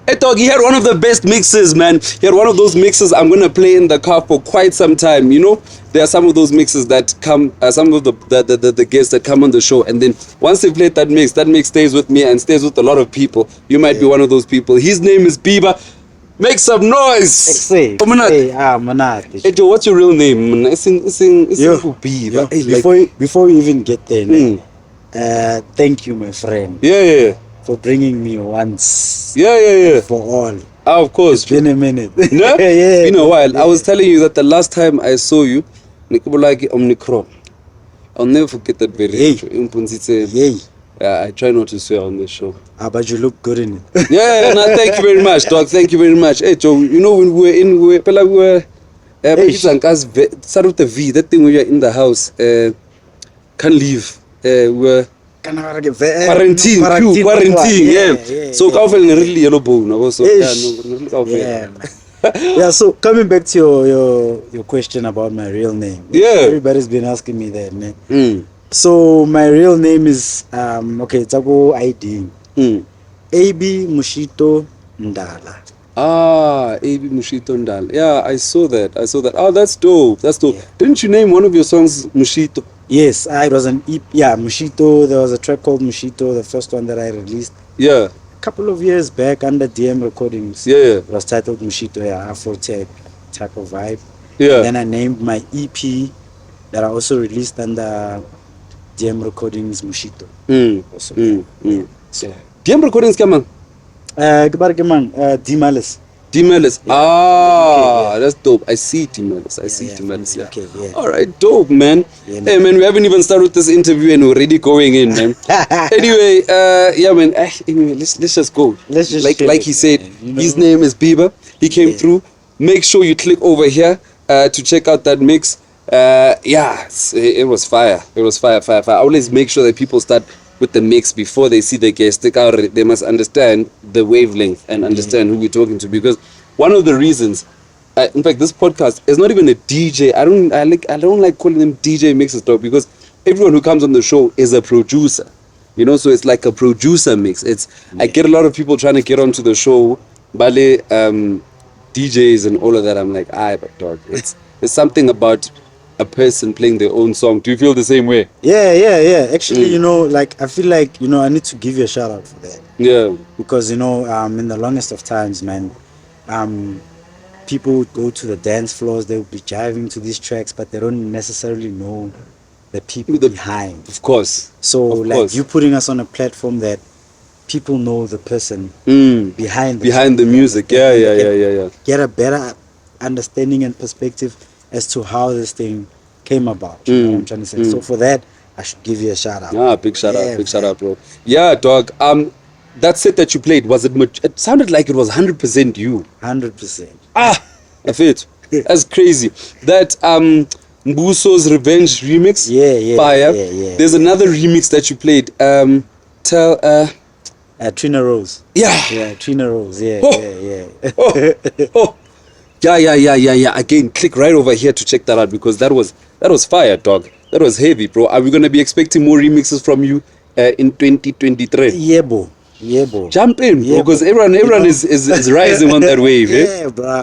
Hey dog, he had one of the best mixes, man. He had one of those mixes I'm gonna play in the car for quite some time. You know, there are some of those mixes that come, some of the guests that come on the show, and then once they played that mix stays with me and stays with a lot of people. You might be one of those people. His name is Bieber. Make some noise. Hey, Manat. Hey Joe, what's your real name? It's Bieber. Hey, before we even get there, thank you, my friend. Yeah. For bringing me once. Yeah. For all. Of course. It's been a minute. No? It's been a while. I was telling you that the last time I saw you, I'll never forget that video. I try not to swear on this show. But you look good in it. No, thank you very much, dog. Thank you very much. Hey, Joe, you know when we were start with the V, that thing when you're in the house, can't leave. We're quarantine, yeah. So I feel really yellow bone. Also, yeah. So coming back to your question about my real name. Yeah. Everybody's been asking me that, man. So my real name is it's a ID. AB Mushito Ndala. AB Mushito Ndala. Yeah, I saw that. Oh, that's dope. Yeah. Didn't you name one of your songs Mushito? Yes, it was an EP. Yeah, Mushito. There was a track called Mushito, the first one that I released. Yeah. A couple of years back under DM Recordings. Yeah. It was titled Mushito, Afro Tech type of vibe. Yeah. And then I named my EP that I also released under DM Recordings Mushito. So DM Recordings come on. Dimalis. Yeah. That's dope. I see Dimalis. Yeah. Okay, yeah. All right, dope, man. Hey, man, we haven't even started this interview and we're already going in, man. Anyway, man. Anyway, let's just go. Let's just like he said, his name is Bieber. He came through. Make sure you click over here to check out that mix. It was fire. I always make sure that people start with the mix before they see the guest. They must understand the wavelength and understand who we're talking to, because one of the reasons, in fact, this podcast is not even a DJ. I don't like calling them DJ mixes, though, because everyone who comes on the show is a producer. You know, so it's like a producer mix. I get a lot of people trying to get onto the show, Bale, DJs and all of that. I'm like, but dog, it's something about a person playing their own song. Do you feel the same way? Yeah. Actually, I feel like, I need to give you a shout out for that. Yeah. Because, in the longest of times, man, people would go to the dance floors, they would be jiving to these tracks, but they don't necessarily know the people behind. Of course. So, you putting us on a platform that people know the person behind the music. Yeah. Get a better understanding and perspective as to how this thing came about. You know what I'm trying to say? So for that, I should give you a shout out. Big shout out, bro. Yeah, dog. That set that you played, was it? It sounded like it was 100% you. 100%. I feel it. That's crazy. That Mbuso's Revenge remix. Yeah. Fire. Yeah. There's another remix that you played. Trina Rose. Yeah. Trina Rose. Yeah. Yeah. Again, click right over here to check that out, because that was fire, dog. That was heavy, bro. Are we gonna be expecting more remixes from you in 2023? Yeah, bro. Jump in, bro, because everyone is rising on that wave. Yeah, bro.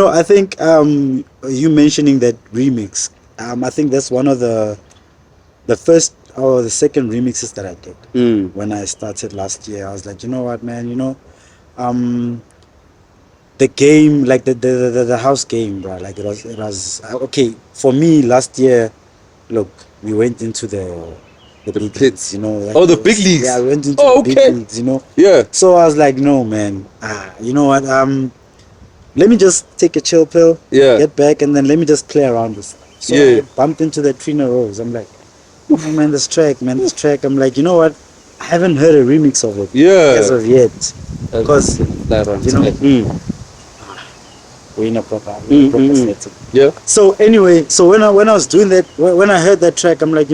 I think you mentioning that remix, I think that's one of the first or the second remixes that I did when I started last year. I was like, you know what, man, the game, like the house game, bro, like it was okay for me last year. Look, we went into the big pits, the big leagues. Yeah, we went into the big leagues, Yeah. So I was like, no, man, you know what, let me just take a chill pill, get back, and then let me just play around with stuff. So I bumped into the Trina Rose. I'm like, oh man, this track. I'm like, you know what, I haven't heard a remix of it as of yet, because we're in a proper setting. Yeah. So anyway, when I was doing that, when I heard that track, I'm like,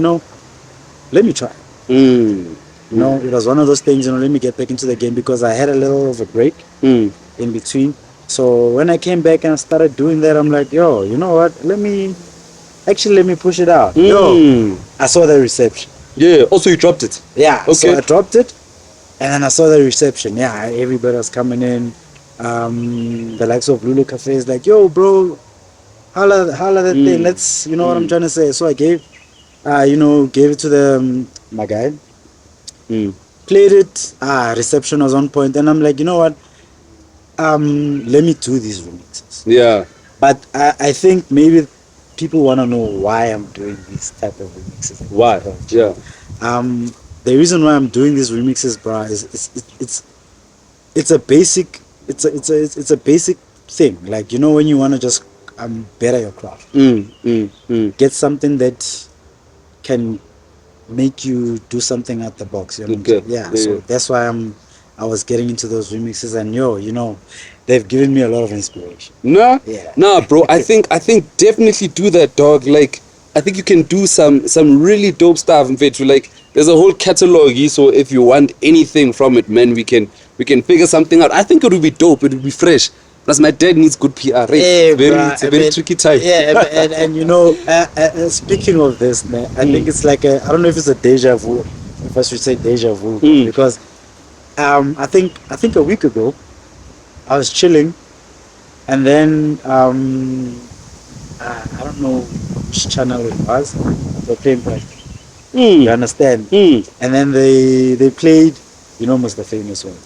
let me try. It was one of those things, let me get back into the game, because I had a little of a break in between. So when I came back and I started doing that, I'm like, yo, you know what? Let me push it out. Yo, I saw the reception. Yeah. Also, you dropped it. Yeah. Okay. So I dropped it. And then I saw the reception. Yeah, everybody was coming in. The likes of Lulu Cafe is like, yo, bro, holla that thing. Let's, you know what I'm trying to say. So I gave, gave it to my guy. Played it. Reception was on point, and I'm like, you know what? Let me do these remixes. Yeah. But I think maybe people want to know why I'm doing these type of remixes. Why? Yeah. The reason why I'm doing these remixes, bro, is it's a basic it's a basic thing. Like, you know, when you want to just better your craft, get something that can make you do something out the box. You know what I'm saying? Yeah. So that's why I was getting into those remixes, and you know, they've given me a lot of inspiration. Nah, bro. I think definitely do that, dog. Like, I think you can do some really dope stuff. In fact, like, there's a whole catalog. So if you want anything from it, man, we can figure something out. I think it would be dope. It would be fresh. Plus, my dad needs good PR. Right? Hey, it's a very tricky time. Yeah, and you know, speaking of this, man, I think it's like I don't know if it's a deja vu. If I should say deja vu, because I think a week ago I was chilling, and then I don't know which channel it was. They playing back. You understand? And then they played, you know, most the famous one.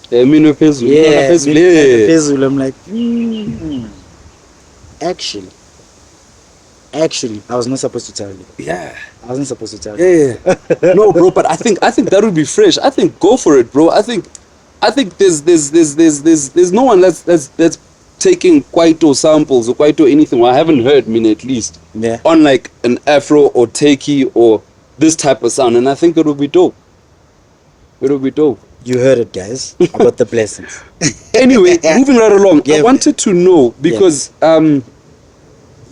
Mino Pezulu. Yeah, Pezulu. I'm like, actually, I was not supposed to tell you. Yeah. I wasn't supposed to tell you. Yeah. No, bro, but I think that would be fresh. I think go for it, bro. I think there's no one that's taking Kwaito samples or Kwaito anything. Well, I haven't heard, at least. Yeah. On like an Afro or Takey or this type of sound, and I think it would be dope. It would be dope. You heard it, guys. I got the blessings. Anyway, moving right along. Yeah, I wanted to know because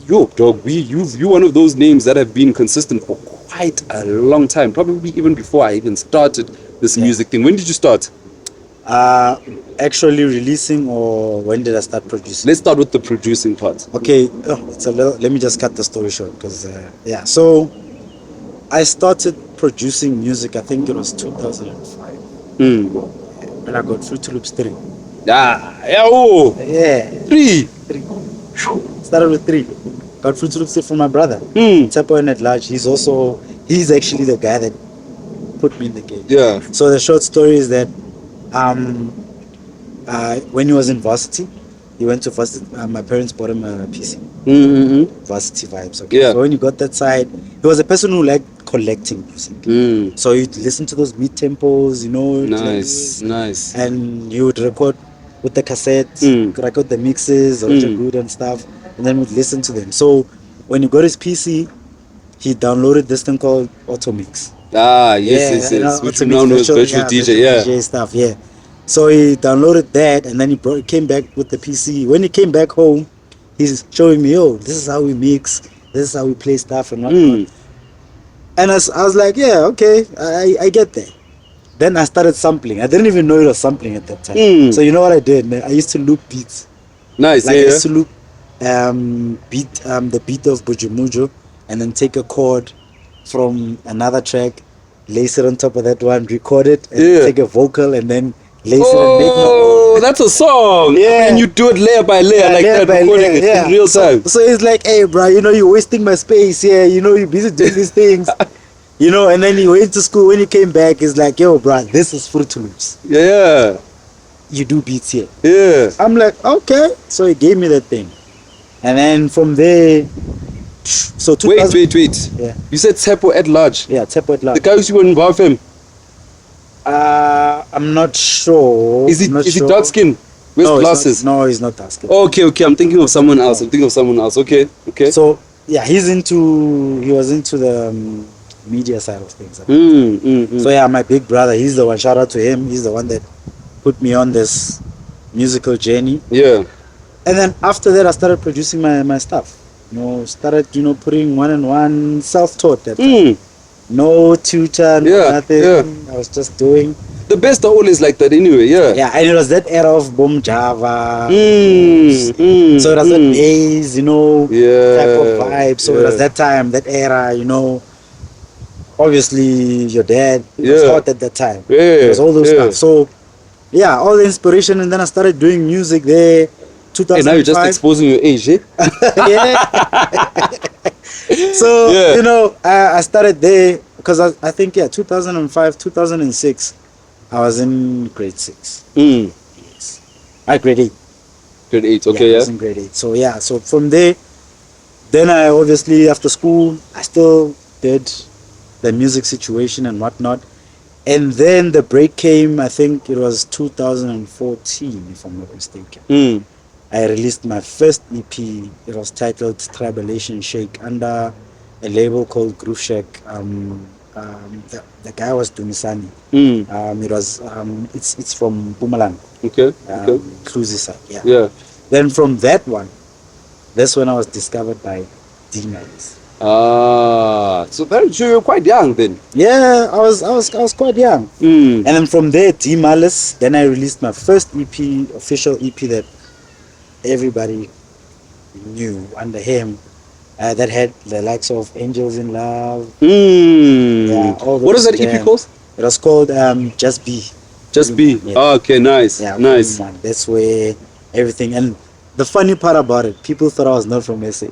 yo, dog, you one of those names that have been consistent for quite a long time. Probably even before I even started this music thing. When did you start? Actually releasing, or when did I start producing? Let's start with the producing part. Okay, it's a little. Let me just cut the story short, because so I started producing music. I think it was 2005. When I got Fruity Loops 3. Yeah. 3. Started with 3. Got Fruity Loops 3 from my brother. Tepo and at large. He's actually the guy that put me in the game. Yeah. So the short story is that when he was in varsity, he went to varsity. My parents bought him a PC. Varsity vibes. Okay. Yeah. So when he got that side, he was a person who liked collecting music. So he'd listen to those mid tempos, you know. Nice. And he would record with the cassettes, record the mixes, good and stuff, and then we'd listen to them. So when he got his PC, he downloaded this thing called Automix. Yes. Which we now know as virtual DJ. DJ stuff. Yeah. So he downloaded that, and then he came back with the PC. When he came back home, he's showing me, this is how we mix, this is how we play stuff and whatnot. And I was like, yeah, okay, I get that. Then I started sampling. I didn't even know it was sampling at that time. So you know what I did, man? I used to loop beats. Nice. I used to loop the beat of Bujumujo, and then take a chord from another track, lace it on top of that one, record it, and take a vocal, and then lace it and make my that's a song. Yeah. And you do it layer by layer, like layer that, by recording layer, it in real time. So it's like, hey, bro, you know, you're wasting my space here. You know, you're busy doing these things. You know, and then he went to school. When he came back, he's like, yo, bro, this is Fruity Loops. Yeah. You do beats here. Yeah. I'm like, okay. So he gave me that thing. And then from there, so Wait. Yeah. You said Tepo at large. Yeah, Tepo at large. The guy who were involved with him. I'm not sure. Is he dark skin? With glasses? No, he's not dark skin. Okay. I'm thinking of someone else. Okay. So yeah, he was into the media side of things. So yeah, my big brother, he's the one. Shout out to him. He's the one that put me on this musical journey. Yeah. And then after that, I started producing my stuff. You know, started putting one-on-one, self-taught that time. No tutor, nothing. Yeah. I was just doing. The best are always like that anyway, Yeah, and it was that era of Boom Java. So it was that bass, type of vibe. So it was that time, that era, obviously your dad was hot at that time. Yeah, It was all those yeah. stuff. So yeah, all the inspiration, and then I started doing music there. Hey, now you're just 2005. exposing your age, eh? Yeah. So Yeah. you know, I started there because I think 2005, 2006, I was in grade 6. Mm. Grade 8. Grade 8, I okay, was in grade 8. So yeah, so from there, then I obviously after school I still did the music situation and whatnot. And then the break came, I think it was 2014, if I'm not mistaken. Mm. I released my first EP. It was titled Tribulation Shake under a label called Groove Shack. The guy was Dumisani. Mm. It was it's from Pumalang, Okay, okay. Cluzy side. Yeah. Yeah. Then from that one, that's when I was discovered by D-Malis. So you're quite young then. Yeah, I was quite young. Mm. And then from there, D-Malice, then I released my first EP, official EP that everybody knew under him. That had the likes of Angels in Love. Mm. Yeah, all What is those that EP jams. called? It was called Just Be. Just Be. Yeah. Oh, okay, nice. Yeah, Nice. man. That's where everything. And the funny part about it, people thought I was not from SA.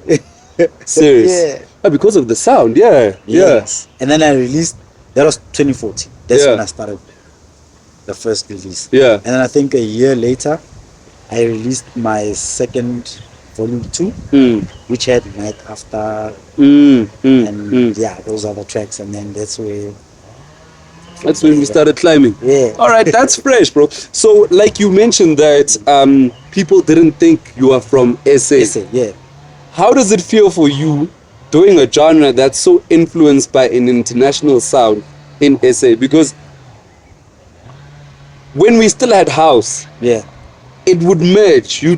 Serious. Yeah. Oh, because of the sound, yeah. Yes. And then I released, that was 2014. That's Yeah. when I started the first release. Yeah. And then I think a year later, I released my second volume 2, Mm. which had Night After, Mm. Mm. and Mm. yeah, those are the tracks. And then that's where. That's when we started climbing. Yeah. All right, that's fresh, bro. So, like you mentioned that people didn't think you are from SA. SA, yeah. How does it feel for you doing a genre that's so influenced by an international sound in SA? Because when we still had house, Yeah. it would merge. You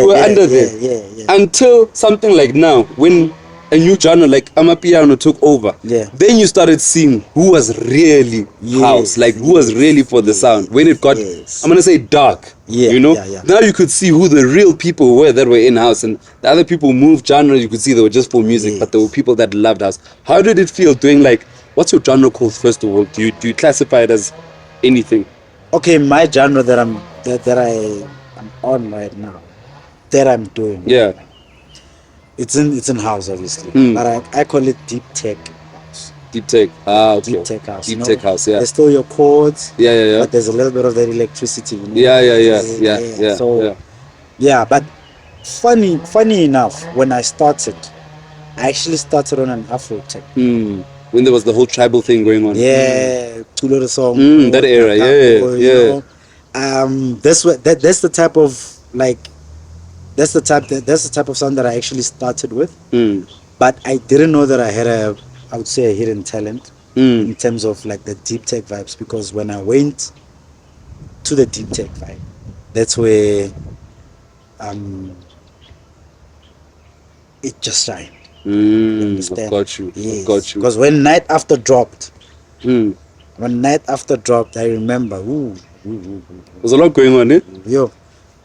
were under there. Yeah. Until something like now, when a new genre like Amapiano took over, Yeah. then you started seeing who was really house, like who was really for the sound. When it got, I'm gonna say dark, Yeah, you know. yeah. Now you could see who the real people were that were in house, and the other people moved genres. You could see they were just for music, but there were people that loved house. How did it feel doing like? What's your genre called first of all? Do you classify it as anything? Okay, my genre that I'm on right now, that I'm doing. Yeah. It's in house obviously, but I call it deep tech house. Deep tech. Okay. Deep tech house. Deep tech house. Yeah. There's still your chords. Yeah. But there's a little bit of that electricity. You know? Yeah. So yeah, but funny enough, when I started, I actually started on an Afro tech. When there was the whole tribal thing going on. Yeah, Tulore song. That era. Yeah. That's the type of like. That's the type of sound that I actually started with. But I didn't know that I would say a hidden talent in terms of like the deep tech vibes, because when I went to the deep tech vibe, that's where it just shined. I've got you. Yes. I've got you. Because when Night After dropped, I remember, There's a lot going on, eh? yo,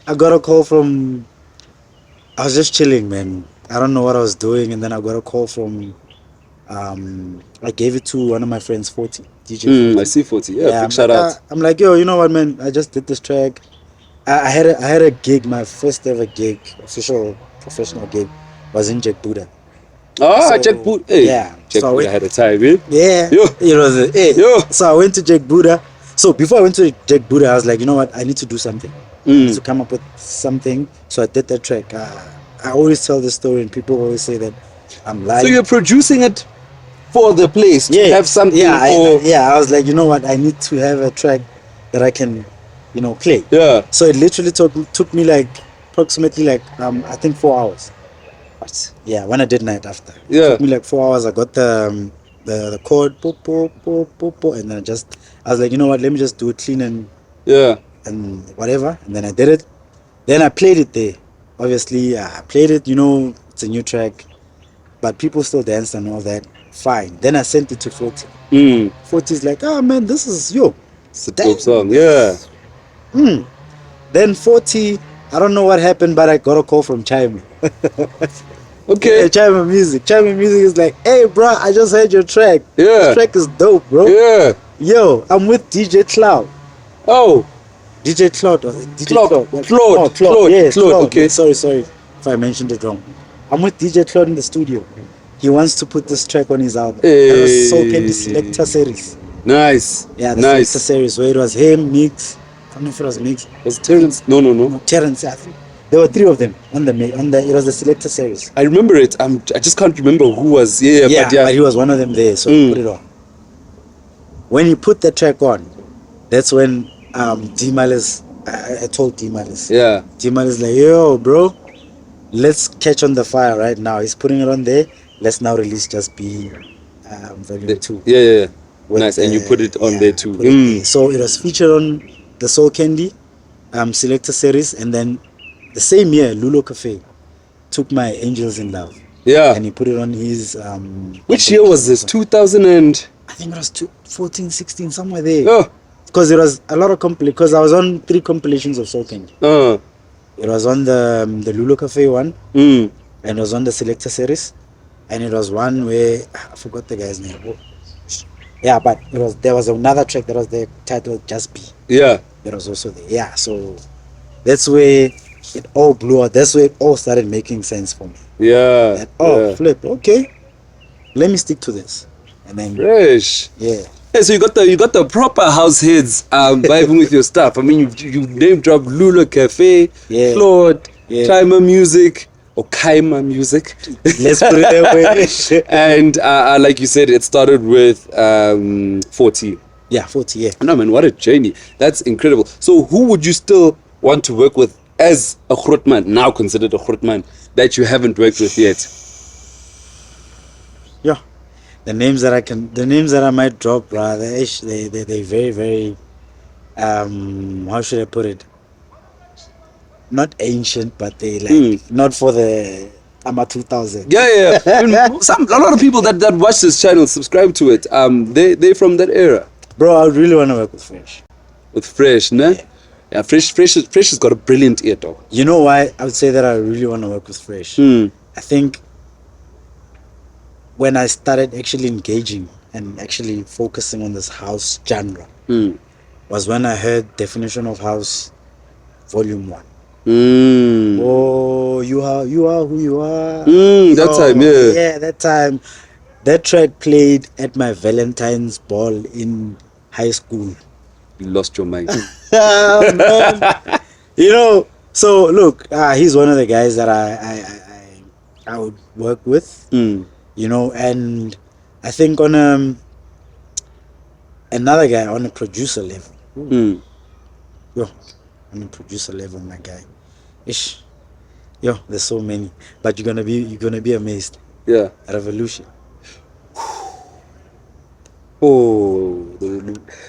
I got a call from. I was just chilling, man. I don't know what I was doing, and then I got a call from. I gave it to one of my friends, 40 DJ. 40. I see 40. Yeah, big shout out. I'm like, yo, you know what, man? I just did this track. I had a gig, my first ever gig, official professional gig, was in Jack Buddha. Jack Buddha. Hey, Yeah. Jack So Buddha had a time, eh? Yeah. Yo. It was Yo. So I went to Jack Buddha. So before I went to Jack Buddha, I was like, you know what? I need to do something. I need to come up with something. So I did that track. I always tell this story, and people always say that I'm lying. So you're producing it for the place to have something. I was like, you know what? I need to have a track that I can, play. Yeah. So it literally took me like approximately like I think 4 hours. What? Yeah, when I did Night After. Yeah. It took me like 4 hours. I got the chord, boop, boop, boop, boop, boop, and then I was like, you know what? Let me just do it clean and whatever. And then I did it. Then I played it there. Obviously, I played it. It's a new track, but people still danced and all that. Fine. Then I sent it to 40. 40 is like, oh man, this is yo. It's a dope song. Yeah. Then 40, I don't know what happened, but I got a call from Chime. Okay. Yeah, Chima Music. Chima Music is like, hey, bro, I just heard your track. Yeah. This track is dope, bro. Yeah. Yo, I'm with DJ Cloud. Oh. DJ Cloud. Or DJ Claude. Cloud. Claude. Claude. Claude. Yeah, Claude. Claude. Okay. Yeah, sorry if I mentioned it wrong. I'm with DJ Cloud in the studio. He wants to put this track on his album. That was Soul Candy Selector Series. Nice. Yeah, the nice. Selector Series where it was him, Mix. I don't know if it was Mix. Was Terrence? No. No, Terrence. I think there were 3 of them on the. It was the Selector Series. I remember it. I just can't remember who was. Yeah, But he was one of them there, so he put it on. When he put the track on, that's when D-Malice, I told D-Malice. Yeah. D-Malice like, yo, bro, let's catch on the fire right now. He's putting it on there. Let's now release Just Be Volume 2. Yeah. Nice, and you put it on there too. So it was featured on the Soul Candy Selector Series, and then the same year, Lulo Cafe took my Angels in Love. Yeah. And he put it on his... Which year was this? 2000 and... I think it was 14, 16, somewhere there. Oh. Because it was a lot of because I was on 3 compilations of Soul Candy. It was on the Lulo Cafe one, and it was on the Selector Series, and it was one where I forgot the guy's name. Oh. Yeah, but there was another track that was the title Just Be. Yeah. It was also there. Yeah, so that's where it all blew out. That's where it all started making sense for me. Yeah. Flip. Okay, let me stick to this, and then fresh. Yeah. Hey, so you got the proper house heads vibing with your stuff. I mean, you name drop Lula Cafe, Claude, Chima Music, or Kaima Music. Let's put it that way. And like you said, it started with 40. Yeah, 40. Yeah. No man, what a journey! That's incredible. So, who would you still want to work with as a Grootman, now considered a Grootman, that you haven't worked with yet? Yeah. The names that I might drop, bro, they very, very, how should I put it? Not ancient, but they like not for the AMA 2000. Yeah. I mean, a lot of people that watch this channel, subscribe to it. They're from that era. Bro, I really want to work with Fresh. With Fresh, nah? Yeah, Fresh has got a brilliant ear, dog. You know why I would say that I really want to work with Fresh? I think when I started actually engaging and actually focusing on this house genre was when I heard Definition of House Volume 1. Oh, you are who you are. That time, yeah. Yeah, that time. That track played at my Valentine's ball in high school. You lost your mind. Man. You know, so look, he's one of the guys that I would work with. You know, and I think on another guy on a producer level. Yo, on a producer level, my guy. Yo, there's so many, but you're gonna be amazed. Yeah. Revolution. Oh,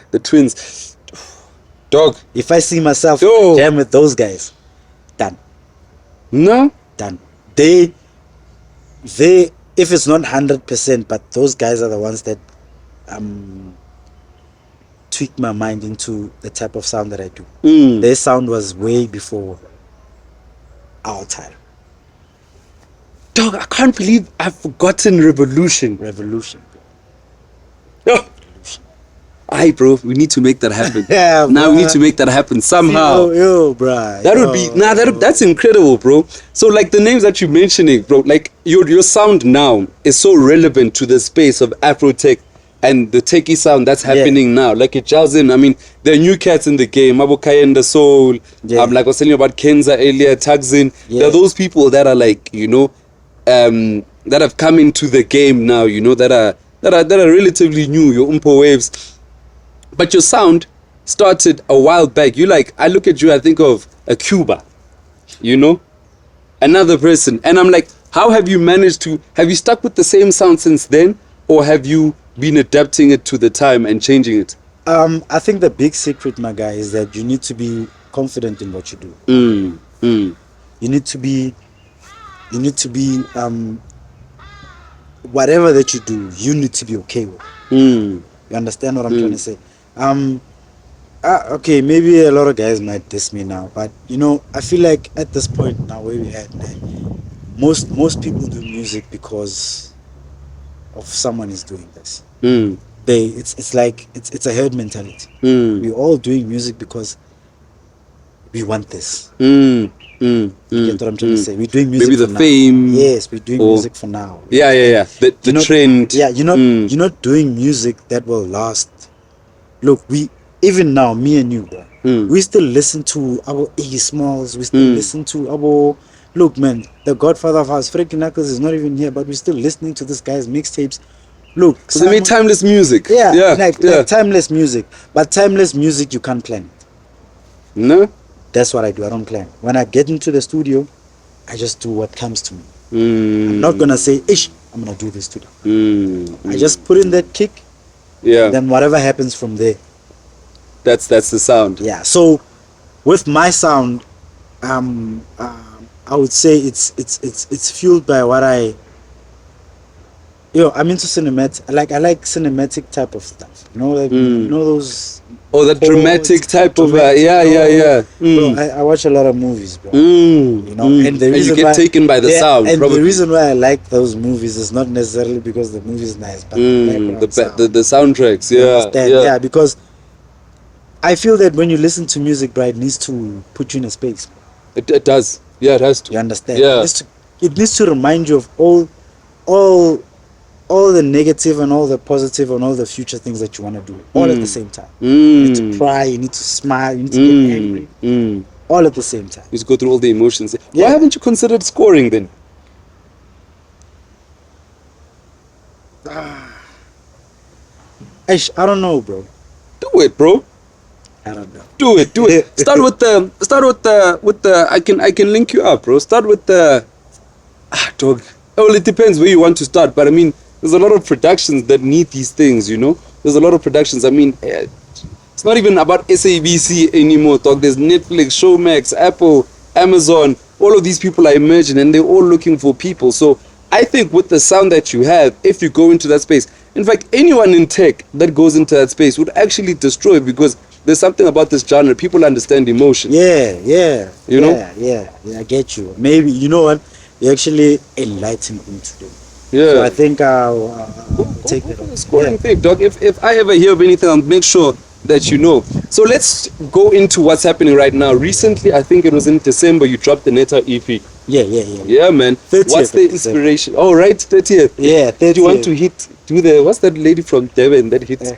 the twins, dog. If I see myself jam with those guys, done. No, done. They, if it's not 100%, but those guys are the ones that tweak my mind into the type of sound that I do. Their sound was way before our time. Dog, I can't believe I've forgotten Revolution. Oh. Aye, bro, we need to make that happen. Yeah, now we need to make that happen somehow. Yo, bro. That would be that's incredible, bro. So like the names that you're mentioning, bro, like your sound now is so relevant to the space of Afro tech and the techie sound that's happening now. Like it gels in. I mean, there are new cats in the game. Mabokai and the Soul. Like I was telling you about Kenza earlier, Tagzin. There are those people that are like, you know, that have come into the game now, you know, that are relatively new, your Umpo Waves. But your sound started a while back. You like, I look at you, I think of a Cuba, you know, another person. And I'm like, how have you managed have you stuck with the same sound since then? Or have you been adapting it to the time and changing it? I think the big secret, my guy, is that you need to be confident in what you do. You need to be whatever that you do, you need to be okay with. You understand what I'm trying to say? Okay, maybe a lot of guys might diss me now, but you know, I feel like at this point now where we're at, most people do music because of someone is doing this. Mm. It's like it's a herd mentality. Mm. We're all doing music because we want this. Mm. You get what I'm trying to say? We're doing music Maybe for the now. fame. Yes, we're doing or- music for now. Yeah. The You're not- trend. Yeah, you're not doing music that will last. Look, even now, me and you, bro, we still listen to our Iggy Smalls. We still listen to our. Look, man, the Godfather of ours, Freddie Knuckles, is not even here, but we're still listening to this guy's mixtapes. Look, So they made timeless music. like timeless music. But timeless music, you can't plan it. No. That's what I do. I don't plan. When I get into the studio, I just do what comes to me. I'm not gonna say, "Ish, I'm gonna do this today." I just put in that kick. Yeah. Then whatever happens from there. That's the sound. Yeah. So with my sound, I would say it's fueled by what I'm into cinematic. I like cinematic type of stuff. You know, like you know those. Oh, that dramatic type of yeah. Bro, I watch a lot of movies, bro. You know, and the And reason you get taken by the sound. And probably. the reason why I like those movies is not necessarily because the movie is nice, but the soundtracks. You Yeah, understand? Yeah, because I feel that when you listen to music, bro, it needs to put you in a space. It does. Yeah, it has to. You understand? Yeah. It needs to remind you of all the negative and all the positive and all the future things that you want to do, all at the same time. You need to cry, you need to smile, you need to get angry, all at the same time. You just go through all the emotions. Yeah. Why haven't you considered scoring then? I don't know, bro. Do it, bro. I don't know. Do it. Start with the. I can link you up, bro. Start with the. Dog. Well, it depends where you want to start, but I mean, there's a lot of productions that need these things, you know. There's a lot of productions. I mean, it's not even about SABC anymore, dog. There's Netflix, Showmax, Apple, Amazon. All of these people are emerging, and they're all looking for people. So I think with the sound that you have, if you go into that space, in fact, anyone in tech that goes into that space would actually destroy it, because there's something about this genre. People understand emotion. Yeah. You know? Yeah, I get you. Maybe, you know what? You actually enlightened me today. Yeah. So I think I'll take that on. Scoring thing, dog. If I ever hear of anything, I'll make sure that you know. So let's go into what's happening right now. Recently, I think it was in December, you dropped the Neta EP. Yeah. Yeah, man. 30th What's the of December. inspiration? Oh, right, 30th. Yeah, 30th. Do you want to do the, what's that lady from Devon that hits? She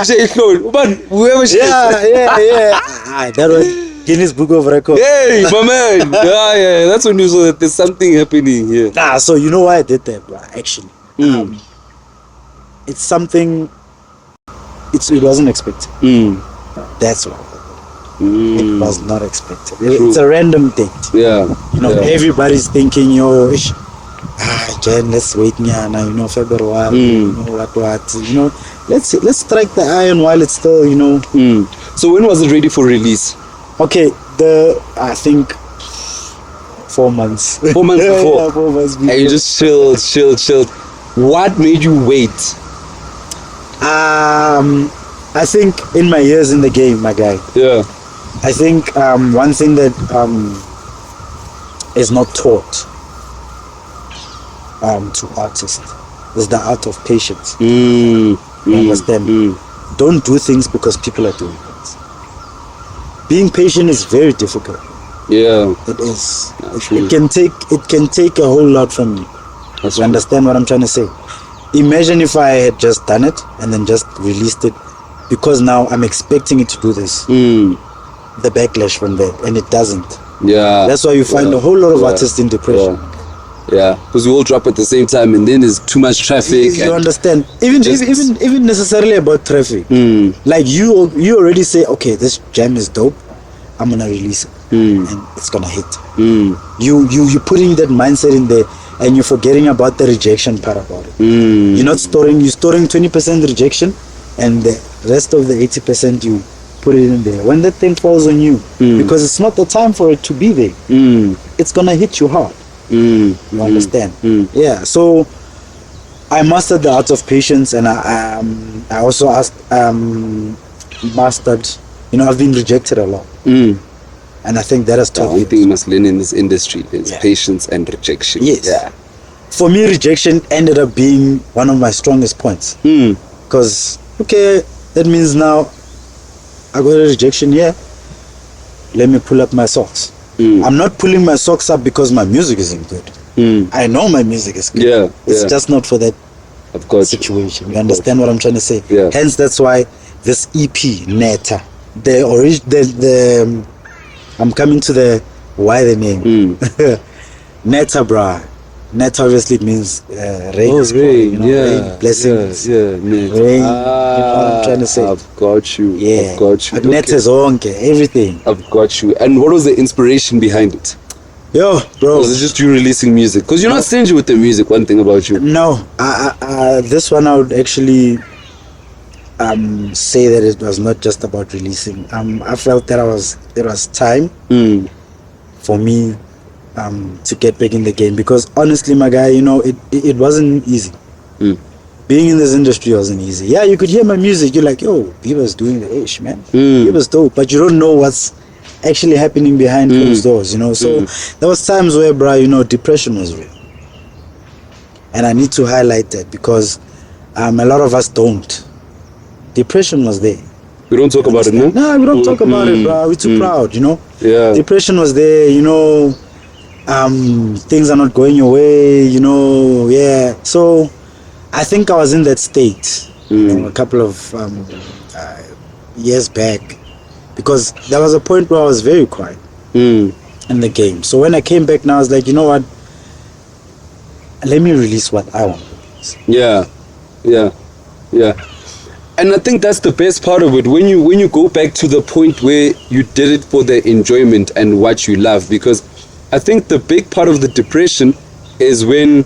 said, whoever she is. Yeah. That was Guinness Book of Records. Hey, my man. Yeah. That's when you saw that there's something happening here. So you know why I did that, bro? Actually, it's something. It wasn't expected. That's why. It was not expected. It's a random date. Yeah. You know, everybody's thinking, Jan, let's wait, February, you know, what, you know, let's strike the iron while it's still, you know. So when was it ready for release? Okay, I think 4 months. 4 months before. Yeah, 4 months before. And you just chilled. What made you wait? I think in my years in the game, my guy. Yeah. I think one thing that is not taught to artists is the art of patience. You understand? Don't do things because people are doing things. Being patient is very difficult. Yeah. It is. Absolutely. It can take a whole lot from you. That's You understand what I'm trying to say? Imagine if I had just done it and then just released it, because now I'm expecting it to do this. The backlash from that, and it doesn't. Yeah. That's why you find a whole lot of artists in depression. Yeah, because we all drop at the same time, and then there's too much traffic. You understand? Even necessarily about traffic. Like you already say, okay, this jam is dope. I'm gonna release it, and it's gonna hit. You putting that mindset in there, and you're forgetting about the rejection part about it. You're storing 20% rejection, and the rest of the 80% you put it in there. When that thing falls on you, because it's not the time for it to be there, it's gonna hit you hard. You understand? Yeah. So I mastered the art of patience, and I also mastered. You know, I've been rejected a lot. And I think that has taught One me. thing you must learn in this industry is Yeah. patience and rejection. Yes. Yeah. For me, rejection ended up being one of my strongest points. Because, okay, that means now I got a rejection here. Let me pull up my socks. I'm not pulling my socks up because my music isn't good. I know my music is good. Yeah. It's just not for that Of course. situation. You understand what I'm trying to say? Yeah. Hence, that's why this EP, Neta, I'm coming to the why the name. Neta, bruh. Neta obviously means rain. Oh, is falling, rain. you know, Yeah. rain, blessings. Yeah. Net. Rain, you know what I'm trying to say? I've got you. Yeah. I've got you. But Neta is everything. I've got you. And what was the inspiration behind it? Yo, bro. Was it just you releasing music? Because you're not stingy with the music, one thing about you. No, this one I would actually say that it was not just about releasing. I felt that it was time for me to get back in the game, because honestly, my guy, you know, it wasn't easy. Being in this industry wasn't easy. Yeah, you could hear my music, you're like, yo, Bieber's doing the ish, man. Bieber's dope, but you don't know what's actually happening behind closed doors, you know. So there was times where, bro, you know, depression was real, and I need to highlight that because a lot of us don't. Depression was there. We don't talk about it, no? No, we don't talk about it, bro. We're too proud, you know. Yeah. Depression was there, you know. Things are not going your way, you know. Yeah. So I think I was in that state, you know, a couple of years back, because there was a point where I was very quiet in the game. So when I came back now, I was like, you know what? Let me release what I want. Yeah. And I think that's the best part of it, when you go back to the point where you did it for the enjoyment and what you love. Because I think the big part of the depression is when,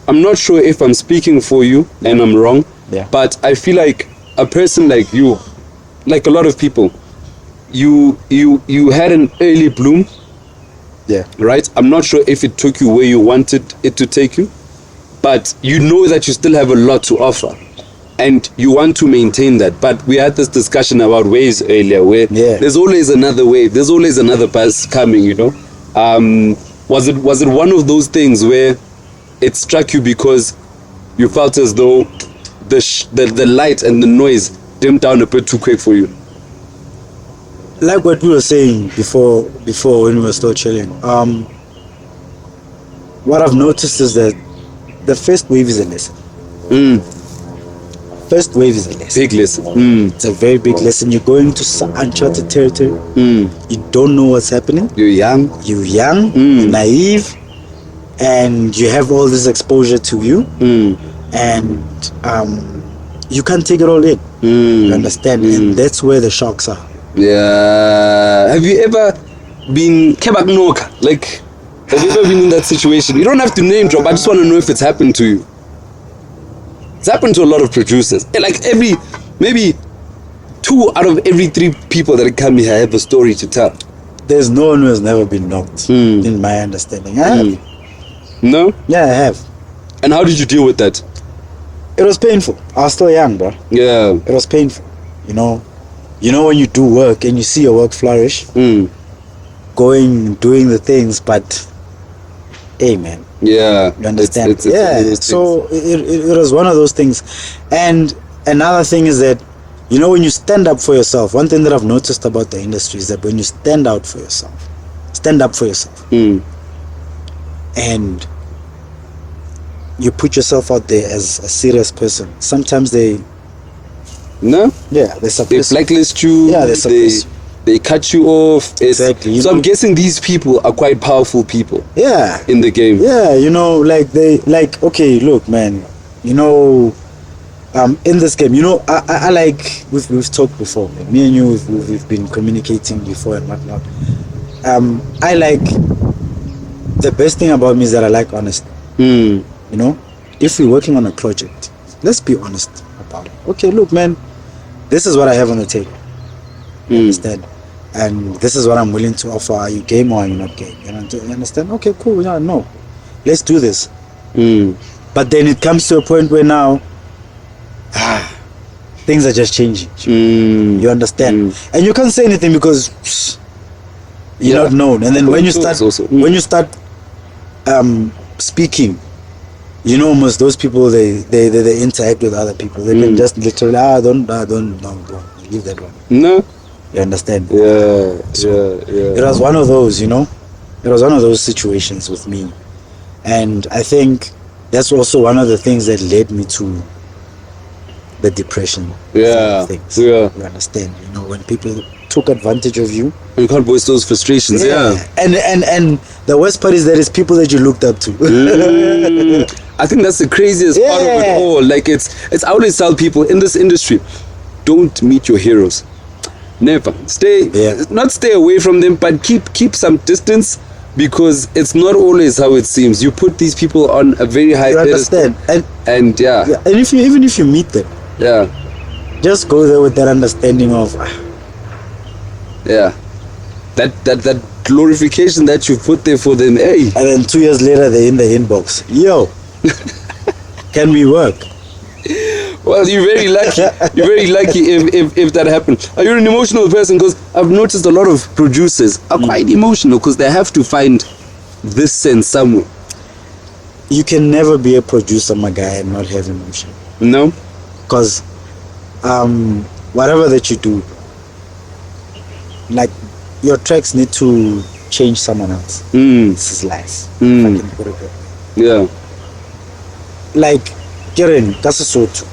I'm not sure if I'm speaking for you and I'm wrong, but I feel like a person like you, like a lot of people, you had an early bloom. Yeah. Right? I'm not sure if it took you where you wanted it to take you, but you know that you still have a lot to offer and you want to maintain that. But we had this discussion about waves earlier, where there's always another wave, there's always another bus coming, you know. Was it one of those things where it struck you because you felt as though the light and the noise dimmed down a bit too quick for you? Like what we were saying before when we were still chilling, what I've noticed is that the first wave is a lesson. First wave is a lesson. Big lesson. It's a very big lesson. You're going to some uncharted territory. You don't know what's happening. You're young. You're naive, and you have all this exposure to you, and you can't take it all in. You understand? And that's where the shocks are. Yeah. Have you ever been like? Have you ever been in that situation? You don't have to name drop. I just want to know if it's happened to you. It's happened to a lot of producers. Like maybe 2 out of every 3 people that come here have a story to tell. There's no one who has never been knocked, in my understanding. I have. No? Yeah, I have. And how did you deal with that? It was painful. I was still young, bro. Yeah. It was painful. You know when you do work and you see your work flourish, doing the things, but hey, man. Yeah. You understand? It's so it was one of those things. And another thing is that, you know, when you stand up for yourself, one thing that I've noticed about the industry is that when you stand up for yourself, and you put yourself out there as a serious person, sometimes they blacklist you. Yeah, they cut you off. Exactly. So I'm guessing these people are quite powerful people. Yeah. In the game. Yeah, you know, okay, look, man, you know, in this game, you know, I like, we've talked before, man. Me and you, we've been communicating before and whatnot. I like, the best thing about me is that I like honesty. You know, if we're working on a project, let's be honest about it. Okay, look, man, this is what I have on the table. You understand? And this is what I'm willing to offer. Are you game or are you not game? You understand? Okay, cool. Yeah, no, let's do this. But then it comes to a point where now things are just changing. You understand? And you can't say anything because You're not known. And then when you Influence start also. when you start speaking, you know, almost those people they interact with other people. They can just literally don't leave that one. No. You understand? Yeah. It was one of those, you know. It was one of those situations with me, and I think that's also one of the things that led me to the depression. Yeah. Things. Yeah. You understand? You know, when people took advantage of you. You can't voice those frustrations. Yeah. And the worst part is that it's people that you looked up to. I think that's the craziest part of it all. Like it's I always tell people in this industry, don't meet your heroes. Never. Not stay away from them, but keep some distance, because it's not always how it seems. You put these people on a very high pedestal. And yeah. And even if you meet them, just go there with that understanding of that glorification that you put there for them. Hey. And then 2 years later they're in the inbox. Yo, can we work? Well, you're very lucky. You're very lucky if that happened. Are you an emotional person? Because I've noticed a lot of producers are quite emotional because they have to find this sense somewhere. You can never be a producer, my guy, and not have emotion. No? Because whatever that you do, like, your tracks need to change someone else. This is life. If I can put it that way. Yeah. Like, Karen, Kasasutu,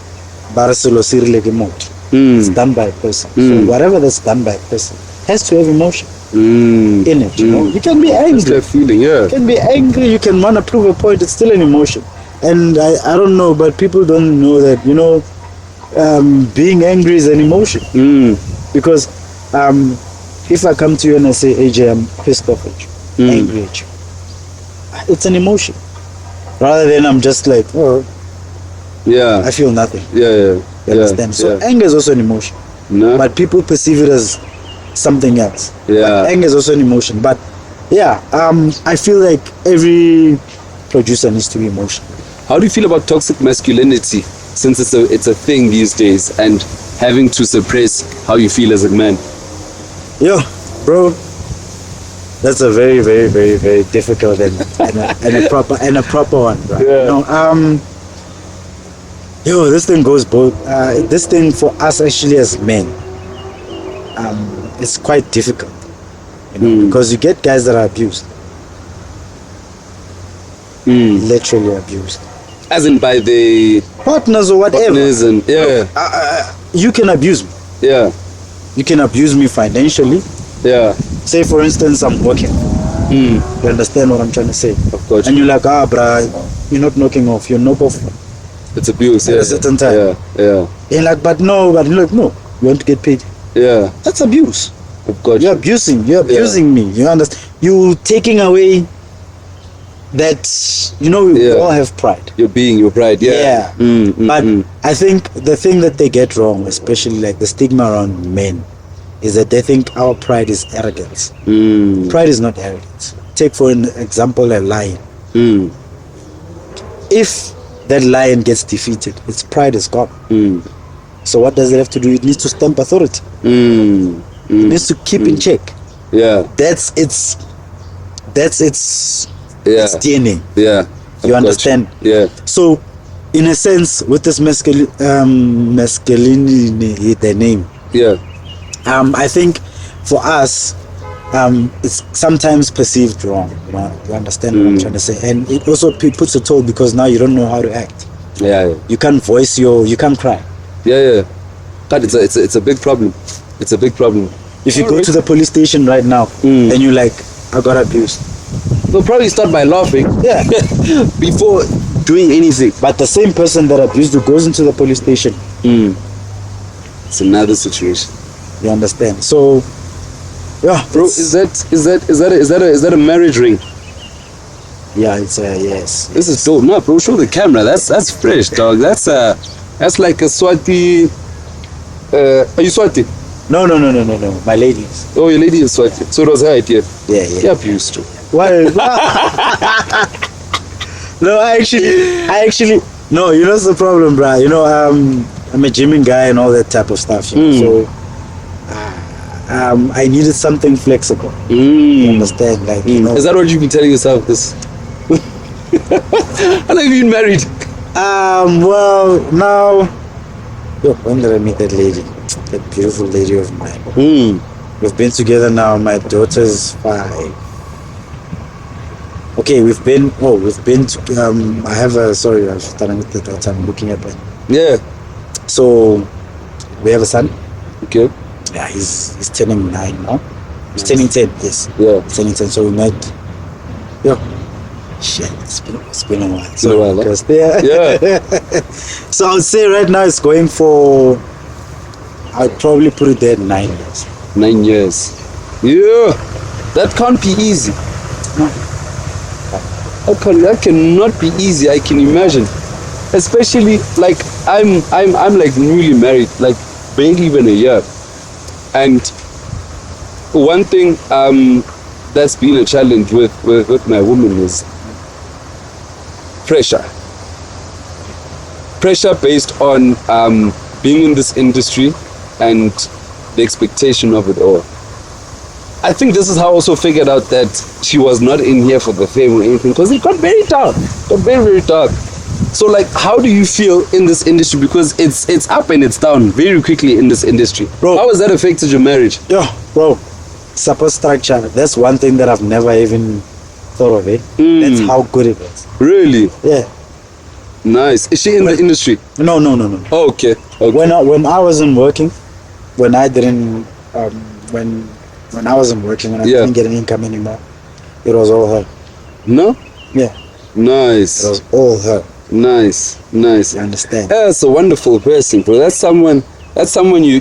Barasolo Sirilege Mot. It's done by a person. So whatever that's done by a person has to have emotion in it. You know, you can be angry. It's that feeling, yeah. You can be angry. You can want to prove a point. It's still an emotion. And I don't know, but people don't know that. You know, being angry is an emotion. Because if I come to you and I say, AJ, I'm pissed off at you, angry at you, it's an emotion. Rather than I'm just like, oh, yeah, I feel nothing. You understand? So anger is also an emotion. No. But people perceive it as something else. Yeah. But anger is also an emotion. But yeah, I feel like every producer needs to be emotional. How do you feel about toxic masculinity, since it's a thing these days, and having to suppress how you feel as a man? Yo, bro, that's a very, very, very, very difficult and a proper one, bro. Yeah. You know, this thing goes both. This thing for us actually as men, it's quite difficult, you know, because you get guys that are abused, literally abused, as in by the partners or whatever. Partners and you can abuse me. Yeah. You can abuse me financially. Yeah. Say for instance, I'm working. You understand what I'm trying to say? Of course. And you're like, bruh, you're not knocking off. You knock off. It's abuse. At a certain time. Yeah. You're like, but you're like, no. You want to get paid. Yeah. That's abuse. Of course. You're abusing me. You understand? You taking away that, you know, we all have pride. Your pride. Yeah. But I think the thing that they get wrong, especially like the stigma around men, is that they think our pride is arrogance. Pride is not arrogance. Take for an example a lion. If that lion gets defeated, its pride is gone. So what does it have to do? It needs to stamp authority. It needs to keep in check. Yeah. That's its DNA. Yeah. You understand? Yeah. So, in a sense, with this masculinity, the name. Yeah. I think for us, it's sometimes perceived wrong. You understand what I'm trying to say, and it also puts a toll because now you don't know how to act. Yeah. You can't voice you can't cry. Yeah. God, it's a big problem. It's a big problem. If you go to the police station right now and you're like, I got abused, they'll probably start by laughing. Yeah. Before doing anything. But the same person that abused you goes into the police station. It's another situation. You understand? So, yeah, bro, is that a marriage ring? Yeah, it's a yes. This is dope. No, bro, show the camera. That's fresh, dog. That's like a Swati. Are you Swati? No. My ladies. Oh, your lady is Swati. So it was her idea. Yeah. Yeah, abused too. Why? No, I actually. No, you know what's the problem, bro? You know, I'm a gymming guy and all that type of stuff. You know? So I needed something flexible. You understand? Like, you know. Is that what you've been telling yourself this? How long have you been married? Well, now, yo, when did I meet that lady? That beautiful lady of mine. We've been together now. My daughter's 5. Okay, we've been to, I have a, sorry, I'm starting with the daughter. I'm looking at her. Yeah. So, we have a son. Okay. Yeah, he's turning 9 now. He's turning 10, yes. Yeah. He's turning 10, so we met. Yo, shit, it's been a while. It's been a while, because, yeah. So I would say right now it's going for, I'd probably put it there 9 years. 9 years. Yeah. That can't be easy. No. That cannot be easy. I can imagine. Especially like I'm like newly married, like barely even a year. And one thing that's been a challenge with my woman is pressure based on being in this industry and the expectation of it all. I think this is how I also figured out that she was not in here for the fame or anything, because it got very dark. Very dark. So like, how do you feel in this industry? Because it's up and it's down very quickly in this industry. Bro, how has that affected your marriage? Yo, bro, support structure, that's one thing that I've never even thought of it. That's how good it is. Really? Yeah. Nice. Is she in the industry? No. Oh, okay. When I wasn't working, when I didn't when I wasn't working, when I didn't get an income anymore, it was all her. No? Yeah. Nice. It was all her. Nice. You understand? Yeah, that's a wonderful person, bro. That's someone you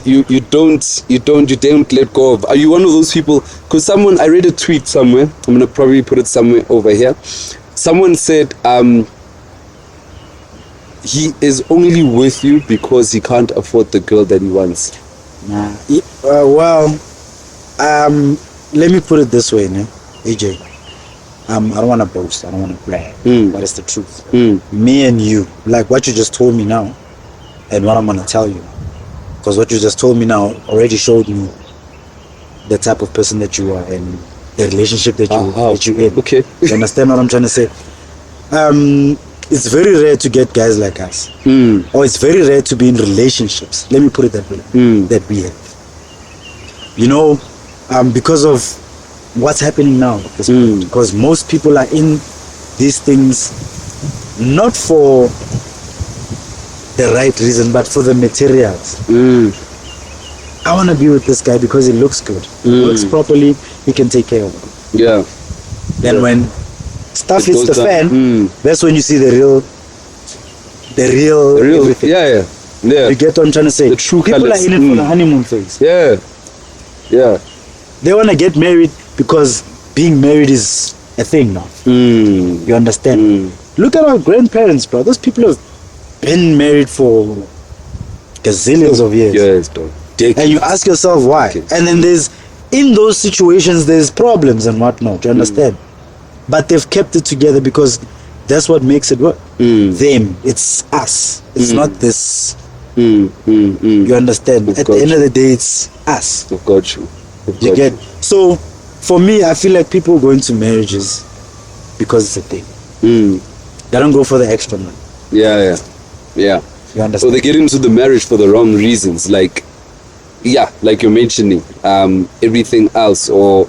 don't let go of. Are you one of those people? Because I read a tweet somewhere. I'm gonna probably put it somewhere over here. Someone said he is only with you because he can't afford the girl that he wants. Nah. Let me put it this way, AJ. I don't want to boast. I don't want to brag. But it's the truth. Me and you, like what you just told me now, and what I'm gonna tell you, because what you just told me now already showed me the type of person that you are and the relationship that you're in. Okay. You understand what I'm trying to say? It's very rare to get guys like us, or it's very rare to be in relationships. Let me put it that way. That we have. You know, because of what's happening now. Because most people are in these things not for the right reason, but for the materials. I want to be with this guy because he looks good. He works properly. He can take care of me. Yeah. Then when stuff hits the fan, that's when you see the real everything. Yeah. You get what I'm trying to say? The true people colors. are in it for the honeymoon phase. Yeah. They want to get married because being married is a thing now. You understand? Look at our grandparents, bro. Those people have been married for gazillions of years. Yes, dog. And you ask yourself why. And then in those situations, there's problems and whatnot. You understand? But they've kept it together because that's what makes it work. Them, it's us. It's not this. You understand? At the end of the day, it's us. I've got you. You get? So, for me, I feel like people go into marriages because it's a thing. They don't go for the extra money. Yeah. You understand? So they get into the marriage for the wrong reasons. Like you're mentioning, everything else or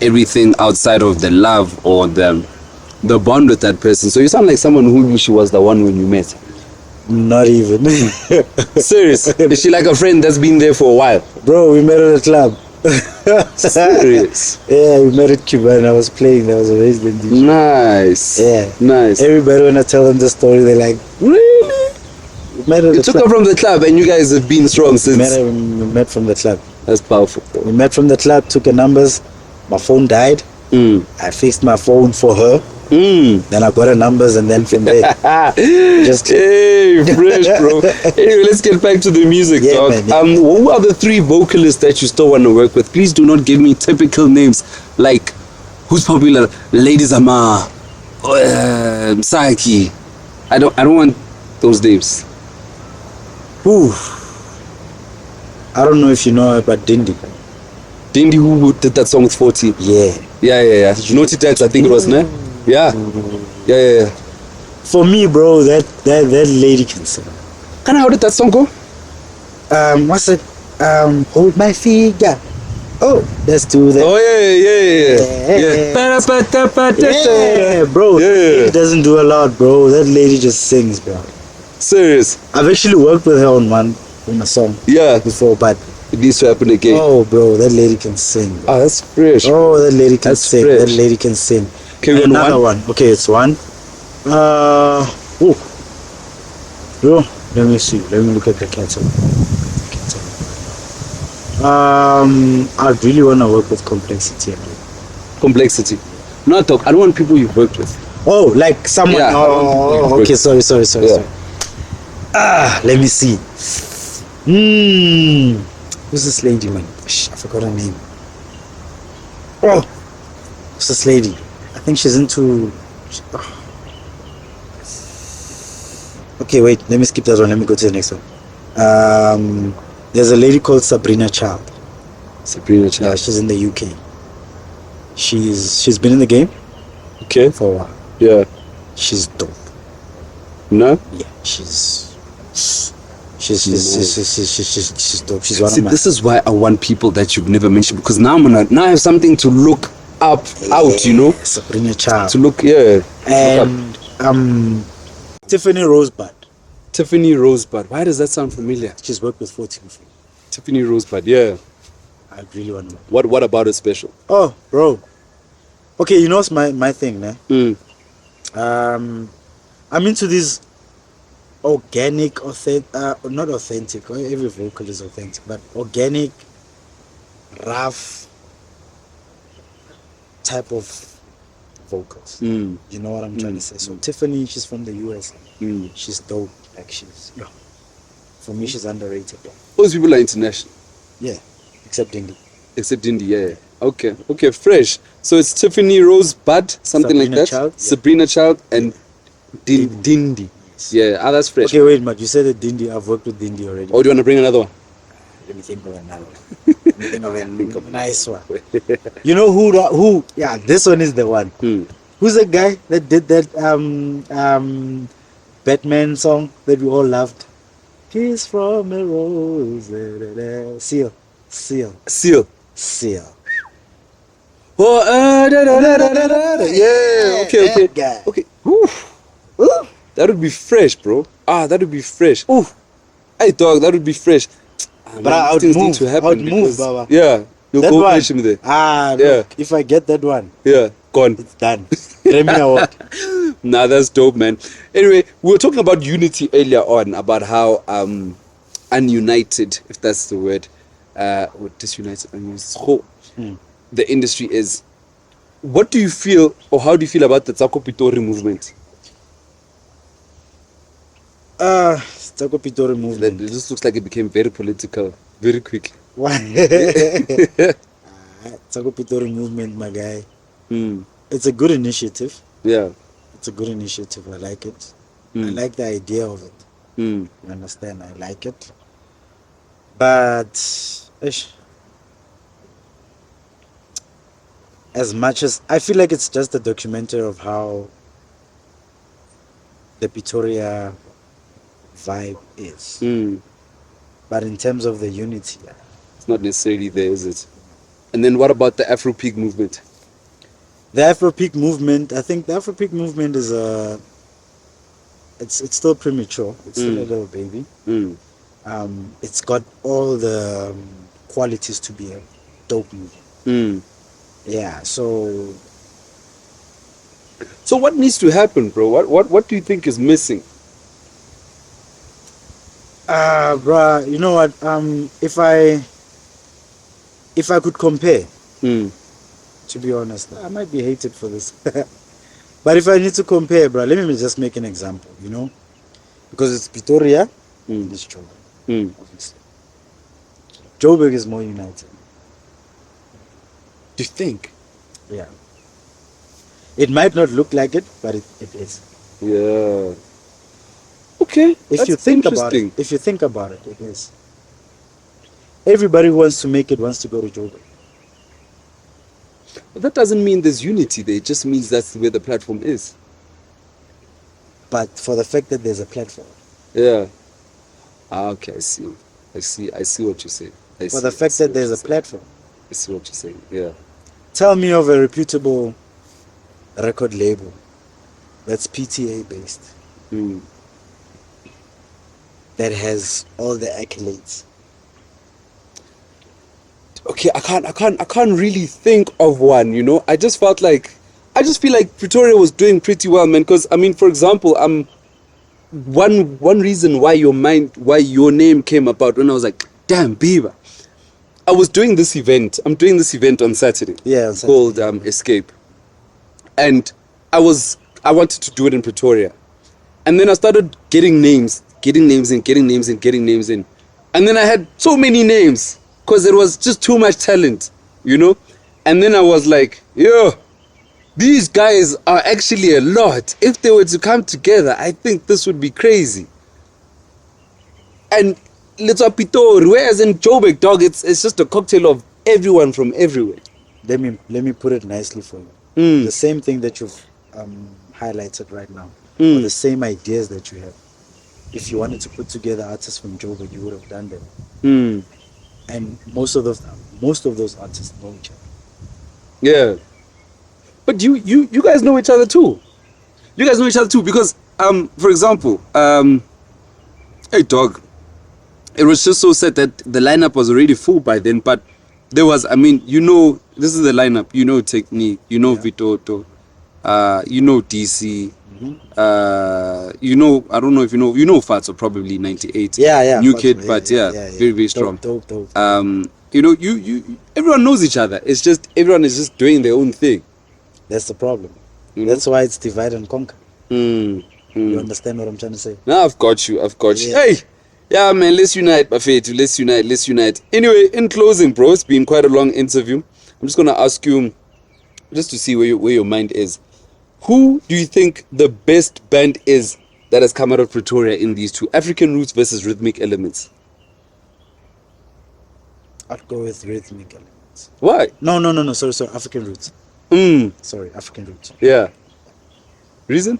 everything outside of the love or the bond with that person. So you sound like someone who knew she was the one when you met. Not even. Serious? Is she like a friend that's been there for a while? Bro, we met at a club. Serious? Yeah, we met at Cuba and I was playing. That was a resident DJ. Nice. Yeah. Nice. Everybody, when I tell them the story, they're like, really? We met at You took her from the club and you guys have been strong since. We met from the club. That's powerful. We met from the club, took her numbers. My phone died. I fixed my phone for her. Then I got her numbers, and then from there, hey, fresh, bro. Anyway, let's get back to the music, dog. Man, who are the 3 vocalists that you still want to work with? Please do not give me typical names like who's popular, Lady Zama, Saki. I don't want those names. Ooh. I don't know if you know her, but Dindi. Dindy who did that song with 40. Yeah. Yeah. Naughty Dance, I think it was, ne? Yeah. For me, bro, that lady can sing. Kind of, how did that song go? What's it? Hold my figure. Oh, let's do that. Oh yeah. Yeah, bro. Yeah. She doesn't do a lot, bro. That lady just sings, bro. Serious? I've actually worked with her on a song. Yeah. Before, but it needs to happen again. Oh, bro, that lady can sing. Bro. Oh, that's fresh. Oh, that lady can sing. Fresh. That lady can sing. Okay, another one. Okay, it's one. Bro, let me see. Let me look at the catalog. I really want to work with Complexity. Complexity. Not talk. I don't want people you've worked with. Oh, like someone. Yeah, oh, okay. Sorry. Sorry. Let me see. Who's this lady, man? I forgot her name. Oh, who's this lady? I think she's into. Okay, wait. Let me skip that one. Let me go to the next one. There's a lady called Sabrina Child. Yeah, she's in the UK. She's been in the game. Okay. For a while. Yeah. She's dope. No. Yeah, she's dope. She's one See, of my. this is why I want people that you've never mentioned, because now I have something to look out, you know. Sabrina Child. To look, yeah. And Tiffany Rosebud. Tiffany Rosebud. Why does that sound familiar? She's worked with 14 before. Tiffany Rosebud, yeah. I really want to know. What about her special? Oh, bro. Okay, you know what's my thing, né? I'm into these organic, not authentic. Every vocal is authentic, but organic, rough type of vocals. You know what I'm trying to say? So Tiffany, she's from the US. She's dope. Like for me, she's underrated. Those people are international. Yeah, except Indy. Except Indy, yeah. Okay, fresh. So it's Tiffany Rosebud, something Sabrina like that. Child, yeah. Sabrina Child and Dindy. Yeah, that's fresh. Okay, wait, Matt. You said that Dindy. I've worked with Dindy already. Or do you want to bring another one? Let me think of another one. Let me think of a nice one. You know who? Yeah, this one is the one. Who's the guy that did that Batman song that we all loved? Kiss from a rose. Seal. Oh, yeah. Okay. That would be fresh, bro. That would be fresh. Hey, dog, that would be fresh. But I would move. To happen I would move, Baba. Yeah, you'll that go one. finish him there. Look, if I get that one, gone. It's done. Let me know what. Nah, that's dope, man. Anyway, we were talking about unity earlier on, about how ununited, if that's the word, or disunited, the industry is. What do you feel, or how do you feel about the Tsako Pitori movement? Tsako Pitori movement. It just looks like it became very political very quickly. Why? Tsako Pitori movement, my guy. It's a good initiative. Yeah. It's a good initiative. I like it. I like the idea of it. You understand? I like it. But as much as I feel like it's just a documentary of how the Pretoria vibe is. But in terms of the unity, it's not necessarily there, is it? And then what about the Afro Peak movement? The Afro Peak movement, I think the Afro Peak movement is it's still premature. It's still a little baby. It's got all the qualities to be a dope movie. Yeah, so what needs to happen, bro? What do you think is missing? bruh, you know what? If I could compare, to be honest, I might be hated for this. But if I need to compare, bruh, let me just make an example, you know? Because it's Pretoria, it's Joburg. Obviously. Joburg is more united. Do you think? Yeah. It might not look like it, but it is. Yeah. Okay. If you think about it, it is. Everybody who wants to make it wants to go to Joburg. But that doesn't mean there's unity there. It just means that's where the platform is. But for the fact that there's a platform. Yeah. Okay, I see what you're saying. For the fact that there's a platform. I see what you're saying. Yeah. Tell me of a reputable record label that's PTA based that has all the accolades. Okay, I can't really think of one, you know. I just feel like Pretoria was doing pretty well, man. Because I mean, for example, one reason why your name came about when I was like, damn, Bieber. I was doing this event. I'm doing this event on Saturday. Yeah, on called Escape, and I wanted to do it in Pretoria, and then I started getting names in, and then I had so many names because there was just too much talent, you know, and then I was like, yo, these guys are actually a lot. If they were to come together, I think this would be crazy. And let's Pretoria, whereas in Joburg, dog, it's just a cocktail of everyone from everywhere. Let me put it nicely for you. The same thing that you've highlighted right now, or the same ideas that you have. If you wanted to put together artists from Joburg, you would have done them. And most of those artists know each other. Yeah. But you guys know each other too. You guys know each other too because for example, hey dog, it was just so sad that the lineup was already full by then, but there was, I mean, you know, this is the lineup, you know, Technique, you know, Vitoto, you know, DC, you know, I don't know if you know Fatso, probably 98. Yeah. New Fatso, kid, yeah, but yeah. very, very strong. Dope. You know, you everyone knows each other. It's just everyone is just doing their own thing. That's the problem. You know? That's why it's divide and conquer. You understand what I'm trying to say? No, I've got you. Yeah. Hey, yeah, man, let's unite, Bafetu. Let's unite. Anyway, in closing, bro, it's been quite a long interview. I'm just gonna ask you, just to see where your mind is. Who do you think the best band is that has come out of Pretoria in these two, African roots versus rhythmic elements? I'd go with rhythmic elements. Why? No. Sorry. African roots. Sorry, African roots. Yeah. Reason?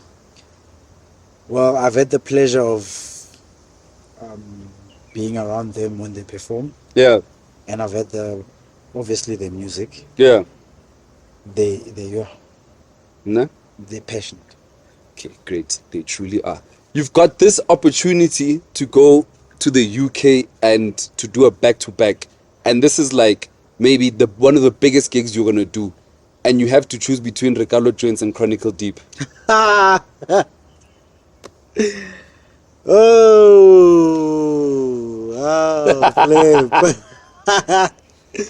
Well, I've had the pleasure of being around them when they perform. Yeah. And I've had obviously their music. Yeah. They're passionate. Okay, great. They truly are. You've got this opportunity to go to the UK and to do a back-to-back. And this is like maybe one of the biggest gigs you're going to do. And you have to choose between Regalo Joints and Chronicle Deep. Flip.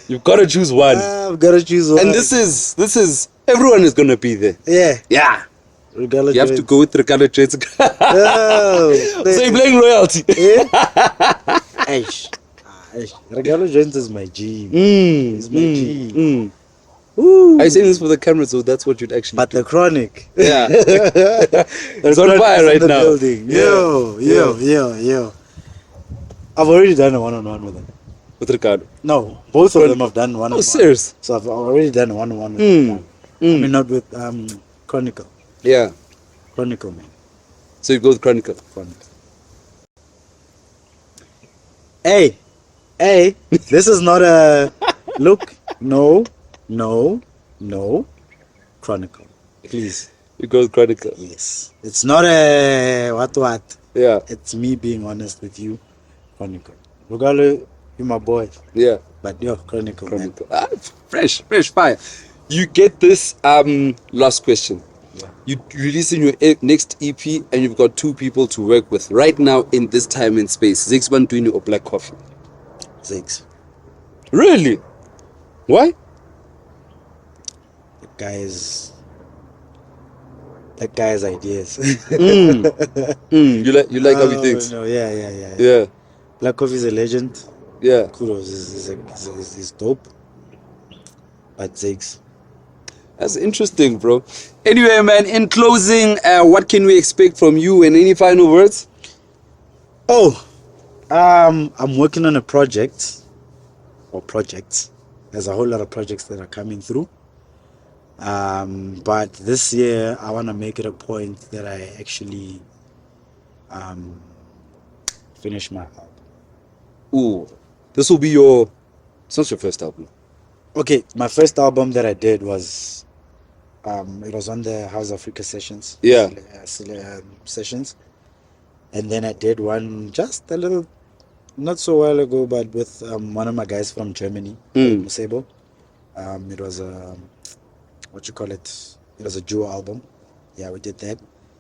You've got to choose one. I've got to choose one. And this is everyone is going to be there. Yeah. Regalo you have to go with Regalo Joints. So you're playing royalty. Regalo Joints is my G. It's my G. Ooh. Are you saying this for the camera? So that's what you'd actually do. The Chronic. Yeah. It's on fire right now. Building. Yo. I've already done a one-on-one with them. With Ricardo? No, both of them have done one-on-one. Oh, serious? So I've already done a one-on-one with them. I mean, not with Chronicle. Yeah. Chronicle, man. So you go with Chronicle? Chronicle. Hey, this is not a... Look, no. Chronicle. Please. You go with Chronicle? Yes. It's not a what. Yeah. It's me being honest with you. Chronicle. Regalo, you're my boy. Yeah. But yo, Chronicle. Fresh fire. You get this last question. Yeah. You releasing your next EP and you've got two people to work with right now in this time and space. Ziggs Bantwini or Black Coffee? Ziggs. Really? Why? That guy's ideas. You like how he thinks? No, yeah. Black Coffee is a legend. Yeah. Kudos is dope. But Ziggs. That's interesting, bro. Anyway, man, in closing, what can we expect from you and any final words? I'm working on a project or projects. There's a whole lot of projects that are coming through. But this year I want to make it a point that I actually finish my album. Ooh, this will be your. It's not your first album. Okay, my first album that I did was it was on the House Africa sessions. Yeah. Sessions, and then I did one just a little, not so while ago, but with one of my guys from Germany, Musebo. It was a what you call it? It was a duo album. Yeah, we did that.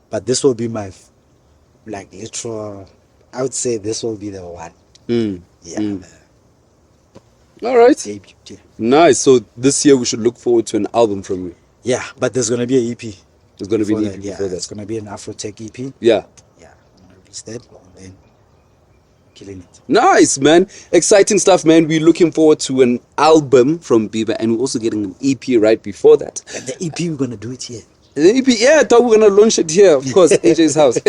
But this will be my like literal. I would say this will be the one. Yeah. All right. Debut. Yeah. Nice. So this year we should look forward to an album from you. Yeah, but there's gonna be an EP. There's gonna be an EP Yeah, before that. it's gonna be an Afro Tech EP. Yeah. Yeah, I'm gonna release that and then killing it. Nice, man. Exciting stuff, man. We're looking forward to an album from Bieber, and we're also getting an EP right before that. And the EP, we're gonna do it here. The EP, yeah, dog, we're gonna launch it here, of course, AJ's house.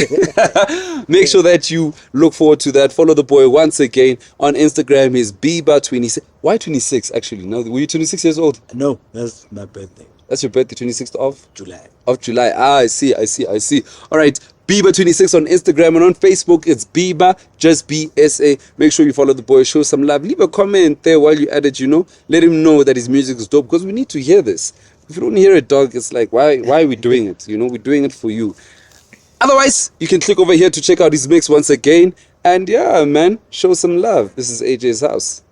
Make sure that you look forward to that. Follow the boy once again on Instagram. He's Bieber26. Why 26? Actually, no, were you 26 years old? No, that's my birthday. That's your birthday, 26th of July. July. Ah, I see. All right, Bieber26 on Instagram, and on Facebook it's Bieber, just BSA. Make sure you follow the boy, show some love, leave a comment there while you're at it. Let him know that his music is dope, because we need to hear this. If you don't hear it, dog, it's like, why are we doing it? We're doing it for you. Otherwise, you can click over here to check out his mix once again, and yeah, man, show some love. This is AJ's house.